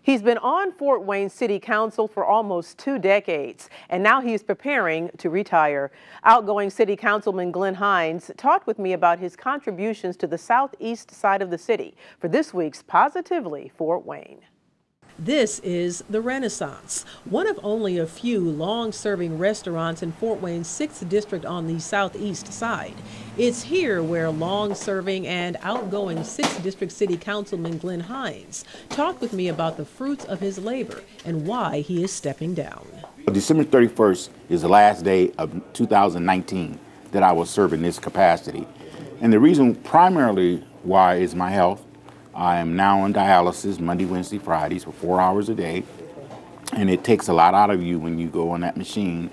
He's been on Fort Wayne City Council for almost 2 decades, and now he's preparing to retire. Outgoing City Councilman Glynn Hines talked with me about his contributions to the southeast side of the city for this week's Positively Fort Wayne. This is the Renaissance, one of only a few long-serving restaurants in Fort Wayne's 6th District on the southeast side. It's here where long-serving and outgoing 6th District City Councilman Glynn Hines talked with me about the fruits of his labor and why he is stepping down. December 31st is the last day of 2019 that I will serve in this capacity. And the reason primarily why is my health. I am now on dialysis Monday, Wednesday, Fridays for 4 hours a day. And it takes a lot out of you when you go on that machine.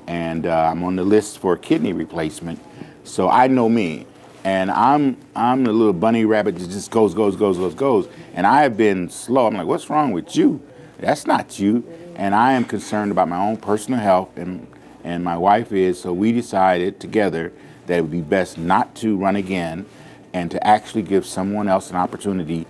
And I'm on the list for kidney replacement. So I know me. And I'm the little bunny rabbit that just goes. And I have been slow. I'm like, what's wrong with you? That's not you. And I am concerned about my own personal health, and my wife is. So we decided together that it would be best not to run again and to actually give someone else an opportunity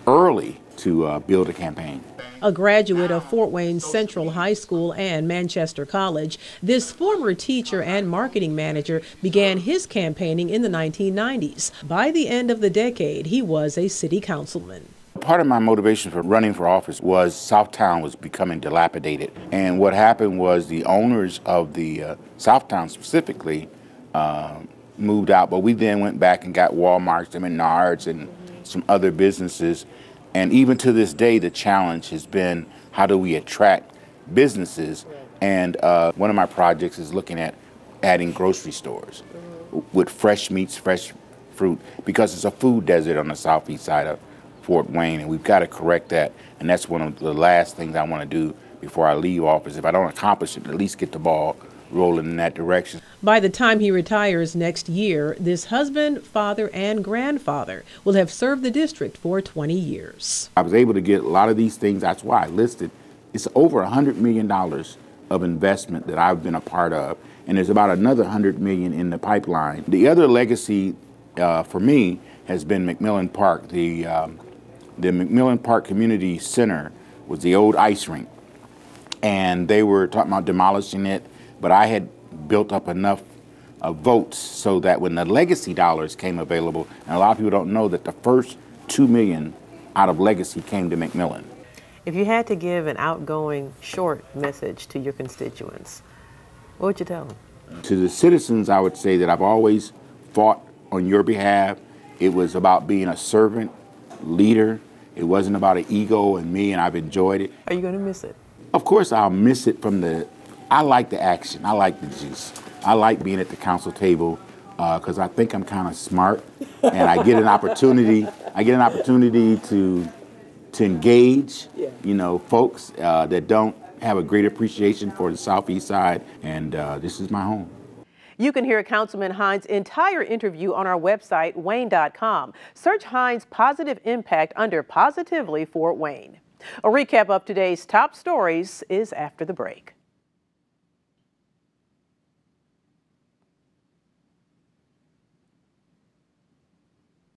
early to build a campaign. A graduate of Fort Wayne Central High School and Manchester College, this former teacher and marketing manager began his campaigning in the 1990s. By the end of the decade, he was a city councilman. Part of my motivation for running for office was Southtown was becoming dilapidated. And what happened was the owners of the Southtown specifically moved out, but we then went back and got Walmarts and Menards and some other businesses. And even to this day, the challenge has been, how do we attract businesses? And one of my projects is looking at adding grocery stores with fresh meats, fresh fruit, because it's a food desert on the southeast side of Fort Wayne, and we've got to correct that. And that's one of the last things I want to do before I leave office. If I don't accomplish it, at least get the ball rolling in that direction. By the time he retires next year, this husband, father, and grandfather will have served the district for 20 years. I was able to get a lot of these things. That's why I listed. It's over $100 million of investment that I've been a part of, and there's about another $100 million in the pipeline. The other legacy for me has been McMillan Park. The McMillan Park Community Center was the old ice rink, and they were talking about demolishing it, but I had built up enough votes so that when the legacy dollars came available, and a lot of people don't know that the first $2 million out of legacy came to McMillan. If you had to give an outgoing short message to your constituents, what would you tell them? To the citizens, I would say that I've always fought on your behalf. It was about being a servant leader. It wasn't about an ego and me, and I've enjoyed it. Are you going to miss it? Of course I'll miss it I like the action. I like the juice. I like being at the council table because I think I'm kind of smart, and I get an opportunity. To engage, folks that don't have a great appreciation for the southeast side, and this is my home. You can hear Councilman Hines' entire interview on our website, wayne.com. Search Hines' positive impact under Positively Fort Wayne. A recap of today's top stories is after the break.